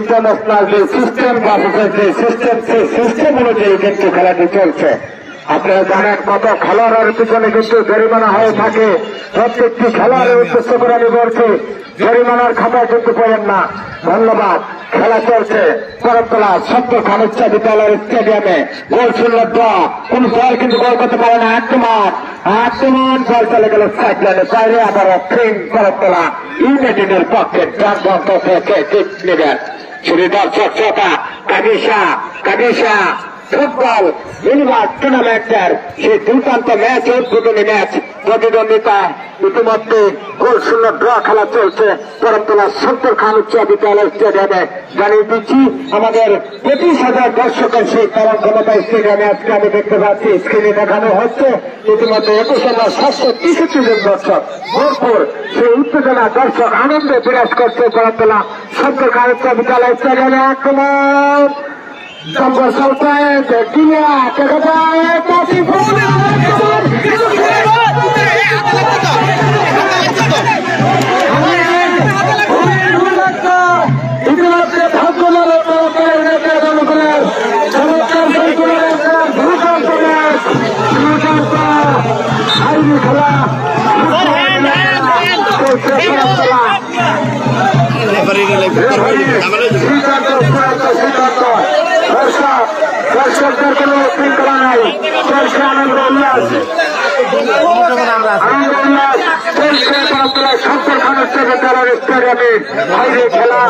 International যে system system অনুযায়ী কিন্তু খেলাটি চলছে। আপনারা জানেন কত খেলোয়াড়ের পিছনে কিন্তু জরিমানা হয়ে থাকে। প্রত্যেকটি খেলোয়াড়ের উদ্দেশ্য করে আমি বলছি, জরিমানার খাতায় কিন্তু পড়েন না। ধন্যবাদ। খেলা চলছে করতলা সত্য খানুচ্চ বিদ্যালয়ের স্টেডিয়ামে। গোল শূন্য ড্র। কোন দল কিন্তু গোল করতে পারে না। আক্রমণ বল চলে গেল সাইড লাইনে বাইরে। আবারও ফিল্ম করতলা ইউনাইটেডের পক্ষে প্রাণবন্ত থেকে ঠিক নেবেন। শুধু দর্শক শ্রোতা কাবিসা ফুটবল ইউনিভার্স টুর্নামেন্টের সেই দুর্দান্ত ম্যাচ, উদ্বোধনী ম্যাচ প্রতিদ্বন্দ্বিতা ইতিমধ্যে গোল শূন্য ড্র খেলা চলছে করতলা সত্তর খান উচ্চ বিদ্যালয় স্টেডিয়ামে। জানিয়ে দিচ্ছি আমাদের 25,000 দর্শকের সেই তারা ক্ষমতা স্টেডিয়ামে আজকে আমি দেখতে পাচ্ছি স্ক্রিনে দেখানো হচ্ছে। ইতিমধ্যে 21,763 জন দর্শক ভরপুর সেই উত্তেজনা দর্শক আনন্দে বিরাজ করছে করতলা সত্তর খান উচ্চ বিদ্যালয় স্টেডিয়ামে। আক্রমণ নম্বর সপ্তাহে দেখা যায় ইতিমধ্যে দর্শকদের কোন শৃঙ্খলা নাই, চলছে আনন্দ উল্লাস সত্তর খান উচ্চ বিদ্যালয়ের স্টেডিয়ামে বাইরে খেলা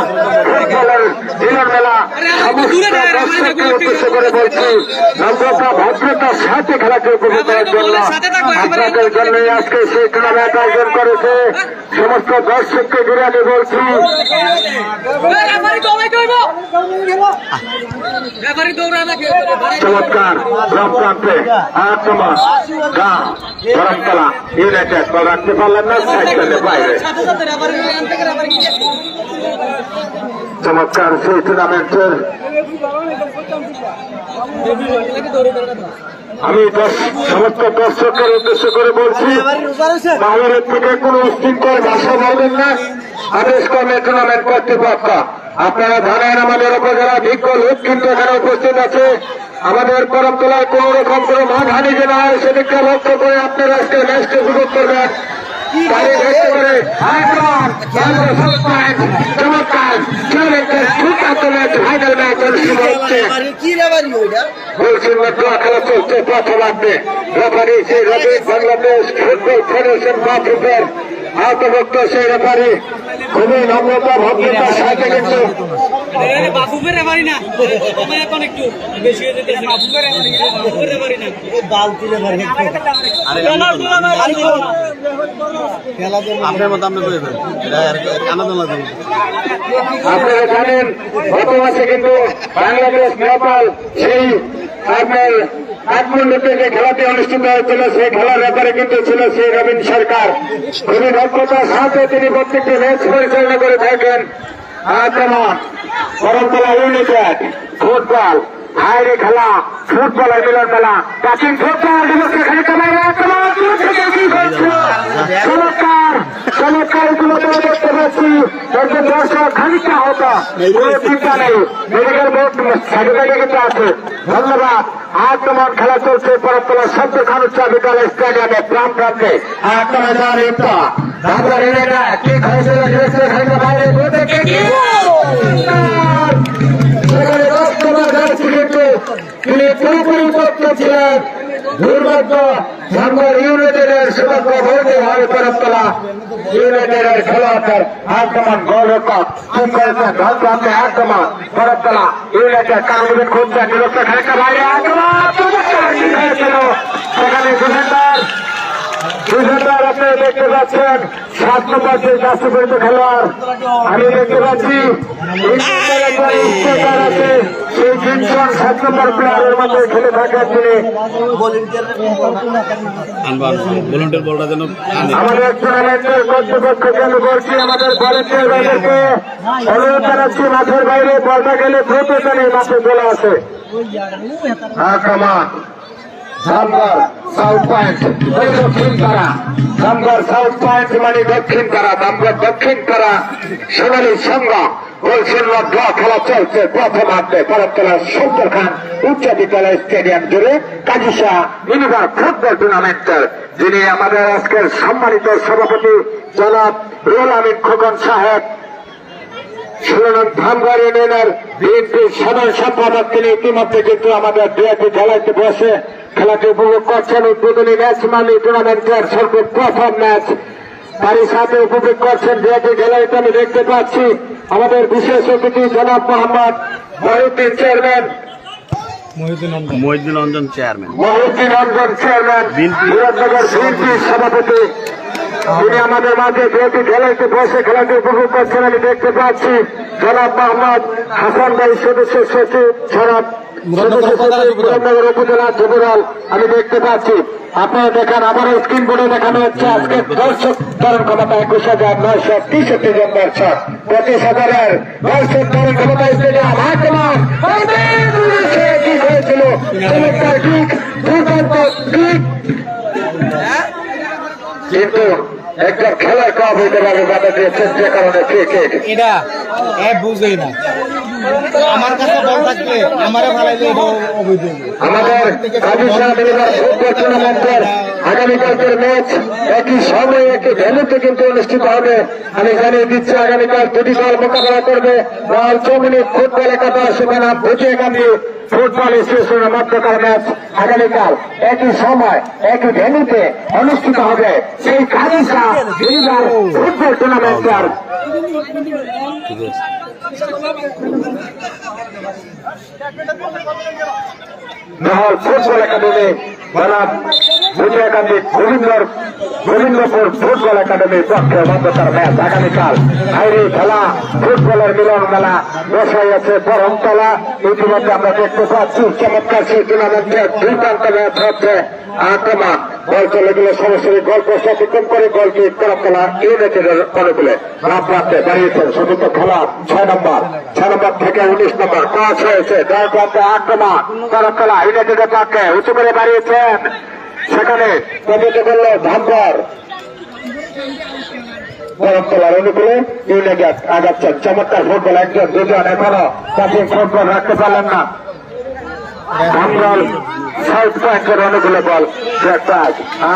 ফুটবলের মিলন মেলা। সমস্ত দর্শককে উদ্দেশ্য করে বলছি, নম্রতা ভদ্রতার সাথে খেলাকে উপভোগ করার জন্য আপনাদের জন্যই আজকে সেই টুর্নামেন্ট আয়োজন করেছে। সমস্ত দর্শককে ঘিরে আমি বলছি চমৎকার প্রান্তে আক্রমণ ধরমতলা ইউনাইটেড বল রাখতে পারলেন না, বাইরে। চমৎকার সেই টুর্নামেন্টের আমি সমস্ত দর্শকের উদ্দেশ্য করে বলছি, বাইরের থেকে কোন উশৃঙ্খল ভাষা বলবেন না। আদেশ কর্মে টুর্নামেন্ট কর্তৃপক্ষ আপনারা জানেন আমাদের উপজেলা বিজ্ঞ লোক কিন্তু এখানে উপস্থিত আছে। আমাদের করমতলায় কোন রকম কোন মাঠ হানি যে না হয় সেদিকটা লক্ষ্য করে আপনারা আজকে ম্যাচকে উপভোগ করবেন। চমৎকার ফাইনাল ম্যাচ অনুষ্ঠিত হচ্ছে। খেলা চলছে প্রথমার্ধে। রেফারি সেই রবীন্দ্র বাংলাদেশ ফুটবল ফেডারেশন বাথরুমের আহতভুক্ত সেই রেফারি খুবই নম্রতা ভদ্রতার সাথে কিন্তু আপনারা জানেন গত মাসে কিন্তু বাংলাদেশ নেপাল সেই আপনার কাঠমান্ডুতে যে খেলাটি অনুষ্ঠিত হয়েছিল সেই খেলার ব্যাপারে কিন্তু ছিল সেই রবীন্দ্র সরকার। খুবই দক্ষতার সাথে তিনি প্রত্যেকটি ম্যাচ পরিচালনা করে থাকেন। আক্রমণ করমতলা ইউনাইটেড ফুটবল হাইরে খেলা ফুটবলের মিলন মেলা প্রাচীন ফুটবল চমৎকার চমৎকার ইতিমধ্যে দেখতে পাচ্ছি একজন দর্শক খানিকটা হতো চিন্তা নেই, মেডিকেল বোর্ড সার্টিফিকেট কিন্তু আছে। ধন্যবাদ। আক্রমণ খেলা চলছে করতলা সত্তর খান উচ্চ বিদ্যালয় স্টেডিয়ামে প্রান্তে। আক্রমণ তিনি পুরোপুরি তথ্য ছিলেন। দুর্ভাগ্য ঝাঙ্গর ইউনাইটেডের সৌভাগ্য ভর্তি হয় করতলা ইউনাইটেডের খেলোয়াড়দের আক্রমণ গোলরক্ষক ঠিক করেছেন ধনপ্রান্তে আক্রমণ করতলা ইউনাইটেড কারণ খুঁজছে নিরস্ত খেলাটা বাইরে আক্রমণ সেখানে ডিফেন্ডার আপনারা দেখতে পাচ্ছেন 7 নম্বর যে রাষ্ট্রপরিচিত খেলোয়াড় আমি দেখতে পাচ্ছি আছে সেই জিনসন 7 নম্বর প্লেয়ারের মধ্যে খেলে থাকেন তিনি। আমাদের টুর্নামেন্টের কর্তৃপক্ষকে আমি বলছি আমাদের ভলেন্টিয়ার ভাইদেরকে অনুরোধ জানাচ্ছি মাঠের বাইরে বলটা গেলে দ্রুত জানি মাঠে চলে আসে। আক্রমণ ধামগড় সাউথ পয়েন্ট দক্ষিণ পাড়া, ধামগড় সাউথ পয়েন্ট মানে দক্ষিণ পাড়া, ধামগড় দক্ষিণ পাড়া সোনালী সংঘ হোলসেল ড্র খেলা চলছে প্রথমার্ধে পরতলা শঙ্কর খান উচ্চ বিদ্যালয় স্টেডিয়াম জুড়ে কাজিসা ইউনিভার ফুটবল টুর্নামেন্টের যিনি আমাদের আজকের সম্মানিত সভাপতি জনাব রুহুল আমিন খোকন সাহেব, শিরোনাম ধামগড় ইউনিয়নের বিএনপির সাধারণ সম্পাদক, তিনি ইতিমধ্যে কিন্তু আমাদের বিএনপি খেলাতে বসে খেলাটি উপভোগ করছেন। উদ্বোধনী ম্যাচ মানে টুর্নামেন্টের সর্বপ্রথম ম্যাচ তারই সাথে উপভোগ করছেন বিএনপি খেলাতে আমি দেখতে পাচ্ছি আমাদের বিশেষ অতিথি জনাব মোহাম্মদ মহিউদ্দিন চেয়ারম্যান, মহিউদ্দিন রঞ্জন চেয়ারম্যান, মুরাদনগর বিএনপির সভাপতি, তিনি আমাদের মাঝে যেহেতু খেলাতে বসে খেলাটি উপভোগ করছেন আমি দেখতে পাচ্ছি জনাব মোহাম্মদ হাসান ভাই সদস্য সচিব সরাব মুরাদনগর উপজেলা যুবদল আমি দেখতে পাচ্ছি। আপনারা দেখেন আবারও স্ক্রিন বোর্ডে দেখানো হচ্ছে আজকে দর্শক ধারণ ক্ষমতা 21,963 জন দর্শক, 25,000-এর দর্শক ধারণ ক্ষমতা স্টেডিয়াম আক্রমণ কি হয়েছিল চমৎকার কিক, দুর্দান্ত কিক, কিন্তু একটা খেলার কাপ হইতে পারে বাধা দিয়েছেন যে কারণে ক্রিকেট এটা বুঝেই না। আমার কাছে বল থাকলে আমারে ভালাই দিয়ে অবৈধ। আমাদের কাজিসা মিলিবার ফুটবল টুর্নামেন্টের আগামীকালকের ম্যাচ একই সময়ে একই ভেন্যুতে কিন্তু অনুষ্ঠিত হবে। আমি জানিয়ে দিচ্ছি আগামীকাল দুটি দল মোকাবেলা করবে। রয়্যাল চৌমুহনী ফুটবল একাদশ সেখানে ভুজিয়াকান্দি ফুটবল অ্যাসোসিয়েশনের মধ্যকার ম্যাচ আগামীকাল একই সময় একই ভেন্যুতে অনুষ্ঠিত হবে। সেই কাজিসা মিলিবার ফুটবল টুর্নামেন্টের নহর ফুটবল একাডেমি বনাম ভুজিয়াকান্দি গোবিন্দপুর ফুটবল একাডেমির পক্ষে মধ্যকার ম্যাচ আগামীকাল। হাইরে খেলা ফুটবলের মিলন মেলা বসাই আছে বরমতলা। ইতিমধ্যে আমরা দেখতে পাচ্ছি চমৎকার সেই টুর্নামেন্টের দুর্দান্ত ম্যাচ হচ্ছে আক্রমণ বল চলে গেলে সরাসরি গোল পোস্ট অতিক্রম করে গোলটি করমতলা ইউনাইটেডের অনুকূলে রাত রাতে বাড়িয়েছেন সমস্ত খেলা 6 নম্বর থেকে 19 নম্বর টস হয়েছে। দল প্রান্তে আক্রমণ করমতলা ইউনাইটেডের পক্ষে উঁচু করে বাড়িয়েছেন, সেখানে প্রবেশ করল ধামগড় করমতলার অনুকূলে ইউনাইটেড আগাচ্ছেন। চমৎকার ফুটবল একজন দুজন এখনো তাকে ফুটবল রাখতে পারলেন না। ধামগড় সাউথ পয়েন্টের অনুকূলে বল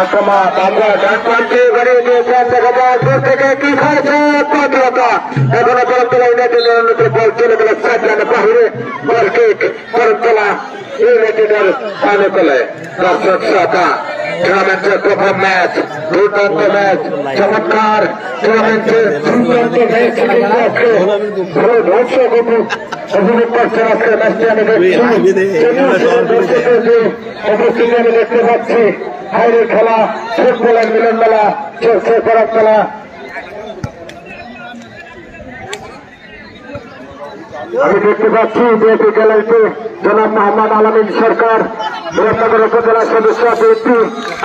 আক্রমণ ধামগড় ডান প্রান্তে বাড়িয়ে দিয়েছেন, দেখা যায় দূর থেকে কি খাইছে প্রতিহতা। এখনো করমতলা ইউনাইটেডের অনুকূলে বল চলে গেল সাইড লাইনে বাহিরে, বল কিক করমতলা ইউনাইটেডের অনুকূলে। দর্শক শ্রোতা টুর্নামেন্টের প্রথম ম্যাচ দুর্দান্ত ম্যাচ, চমৎকার টুর্নামেন্টের দুর্দান্ত ম্যাচ ভালো দর্শক উপভোগ করছেন আজকের ম্যাচটি। আমি উপস্থিতি আমি দেখতে পাচ্ছি হাইরে খেলা ফুটবলের মিলন মেলা চলছে করমতলা। আমি দেখতে পাচ্ছি বিএনপি খেলাইতে জনাব মোহাম্মদ আলামিন সরকার মুরাদনগর উপজেলা সদস্য বিএনপি।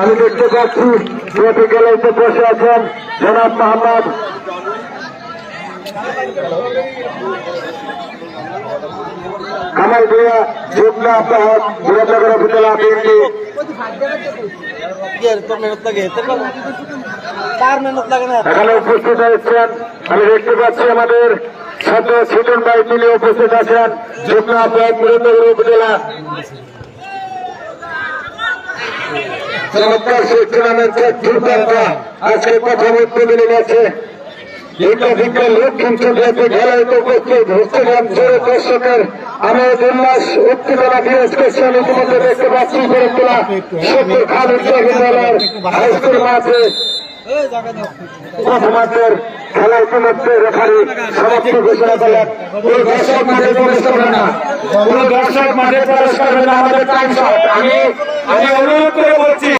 আমি দেখতে পাচ্ছি বিএনপি খেলাইতে বসে আছেন জনাব মোহাম্মদ কামাল ভূঁইয়া যুগ্ম আহ্বায়ক মুরাদনগর উপজেলা বিএনপি। এখানে উপস্থিত হয়েছেন আমি দেখতে পাচ্ছি আমাদের সাথে ছিটন ভাই তিনি উপস্থিত আছেন যুগ্ম আহ্বায়ক মুরাদনগর উপজেলা। চমৎকার সেই টুর্নামেন্টের দুর্দান্ত আজকে প্রথম উদ্বোধনী ম্যাচে লক্ষ্মীপুর খেলাইতে উপস্থিত স্টেডিয়াম জোরে দর্শকের আমার উল্লাস উত্তেজনা বিরাজ করছেন। ইতিমধ্যে দেখতে পাচ্ছি করমতলা শঙ্কর খান উচ্চ বিদ্যালয়ের হাইস্কুল মাঠে প্রথমার্ধের খেলা ইতিমধ্যে রেফারি সমাপ্তি ঘোষণা করলেন। কোন দর্শক মাঠে প্রবেশ করবে না, কোন দর্শক মাঠে প্রবেশ করবে না, আমাদের টাইম শট। আমি অনুরোধ করে বলছি